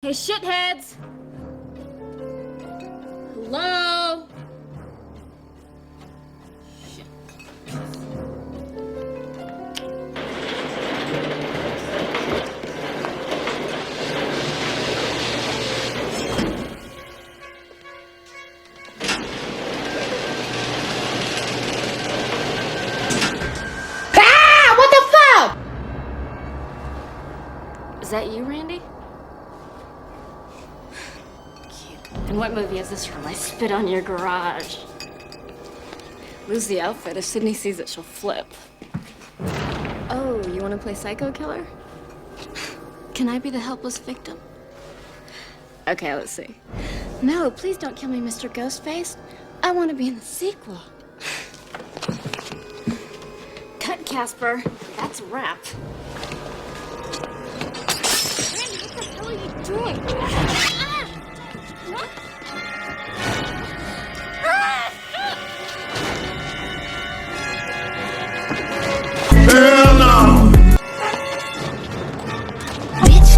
Hey, shitheads! Hello? Shit. Ah! What the fuck? Is that you, Randy? And what movie is this from? I spit on your garage. Lose the outfit. If Sydney sees it, she'll flip. Oh, you want to play psycho killer? Can I be the helpless victim? Okay, let's see. No, please don't kill me, Mr. Ghostface. I want to be in the sequel. Cut, Casper. That's a wrap. Randy, what the hell are you doing? What? Hell no! Bitch!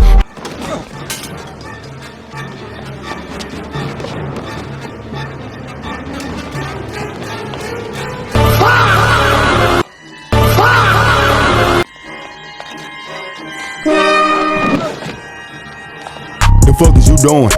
The fuck is you doing?